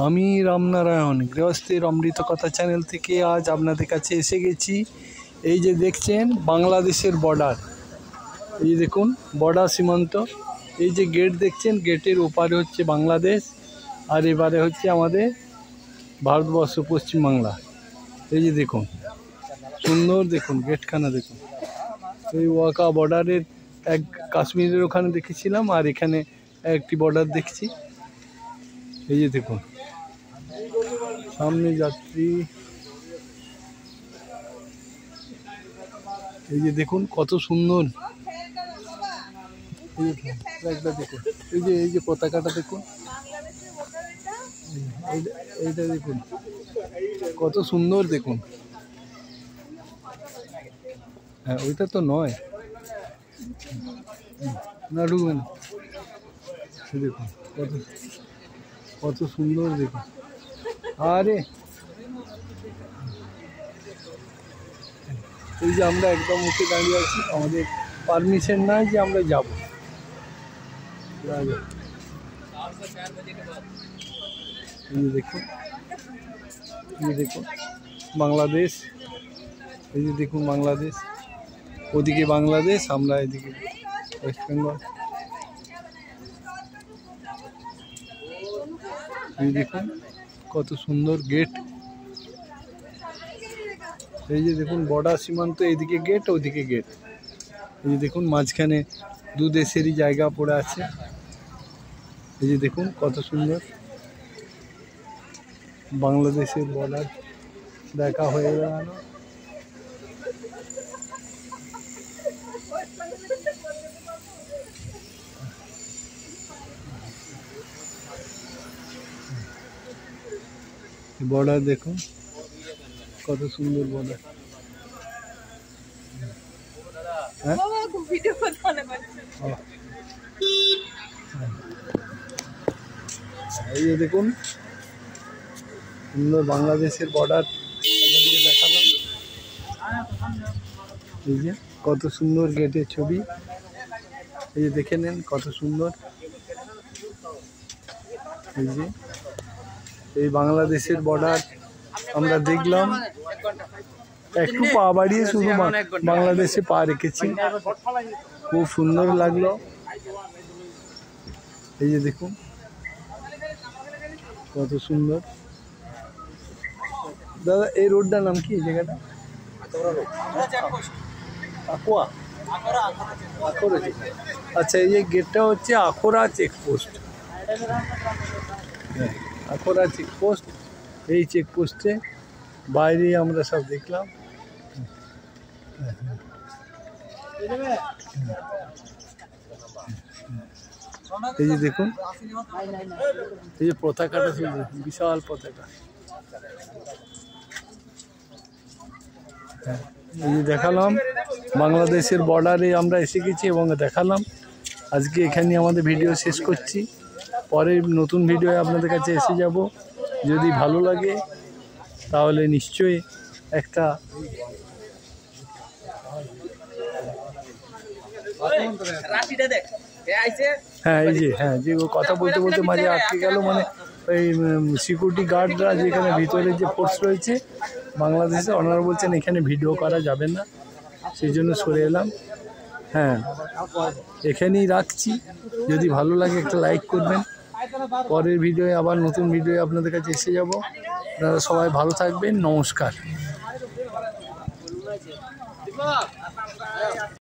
আমি রামনারায়ণ গৃহস্থের অমৃত কথা চ্যানেল থেকে আজ আপনাদের কাছে এসে গেছি। এই যে দেখছেন বাংলাদেশের বর্ডার, এই যে দেখুন বর্ডার সীমান্ত। এই যে গেট দেখছেন, গেটের ওপারে হচ্ছে বাংলাদেশ আর এবারে হচ্ছে আমাদের ভারতবর্ষ পশ্চিমবাংলা। এই যে দেখুন সুন্দর, দেখুন গেটখানা দেখুন। এই ওয়াকা বর্ডারের এক কাশ্মীরের ওখানে দেখেছিলাম আর এখানে একটি বর্ডার দেখছি। এই যে দেখুন সামনে যাত্রী, এই যে দেখুন কত সুন্দর। দেখুন এই যে পতাকাটা দেখুন, এইটা দেখুন কত সুন্দর দেখুন। হ্যাঁ ওইটা তো নয়, না ঢুকবে না। দেখুন কত সুন্দর দেখুন। আরে এই যে আমরা একদম মুখে দাঁড়িয়ে আছি, আমাদের পারমিশন নাই যে আমরা যাব। এই দেখুন, এই দেখুন বাংলাদেশ, এই যে দেখুন বাংলাদেশ, ওদিকে বাংলাদেশ, আমরা এদিকে ওয়েস্ট বেঙ্গল। এই দেখুন কত সুন্দর গেট। এই যে দেখুন বর্ডার সীমান্ত, এদিকে গেট ওদিকে গেট। এই যে দেখুন মাঝখানে দু দেশেরই জায়গা পড়ে আছে। এই যে দেখুন কত সুন্দর বাংলাদেশের বর্ডার দেখা হয়ে গেল। বর্ডার দেখুন কত সুন্দর বর্ডার। এই যে দেখুন সুন্দর বাংলাদেশের বর্ডার আপনাদেরকে দেখালাম। এই যে কত সুন্দর গেটের ছবি, এই যে দেখে নেন কত সুন্দর। এই যে এই বাংলাদেশের বর্ডার আমরা দেখলাম, একটু পা বাড়িয়ে শুধু বাংলাদেশে পা রেখেছি, খুব সুন্দর লাগলো। এই যে দেখুন কত সুন্দর। দাদা এই রোডটার নাম কি, এই জায়গাটা? আখোয়া, আচ্ছা এই যে গেটটা হচ্ছে আখোরা চেকপোস্ট। আখোরা চেকপোস্ট, এই চেকপোস্টে বাইরে আমরা সব দেখলাম। এই যে দেখুন এই যে পতাকাটা, বিশাল পতাকা। হ্যাঁ এই যে দেখালাম বাংলাদেশের বর্ডারে আমরা এসে গেছি এবং দেখালাম। আজকে এখানে আমাদের ভিডিও শেষ করছি, পরে নতুন ভিডিও আপনাদের কাছে এসে যাব। যদি ভালো লাগে তাহলে নিশ্চয়ই একটা হ্যাঁ এই যে যে কথা বলতে বলতে মাঝে আটকে গেল, মানে ওই সিকিউরিটি গার্ডরা যেখানে ভিতরে যে ফোর্স রয়েছে বাংলাদেশে, ওনারা বলছেন এখানে ভিডিও করা যাবে না, সেই জন্য সরে এলাম। হ্যাঁ এখানেই রাখছি, যদি ভালো লাগে একটা লাইক করবেন। পরের ভিডিও আবার নতুন ভিডিও আপনাদের কাছে এসে যাব। আপনারা সবাই ভালো থাকবেন, নমস্কার।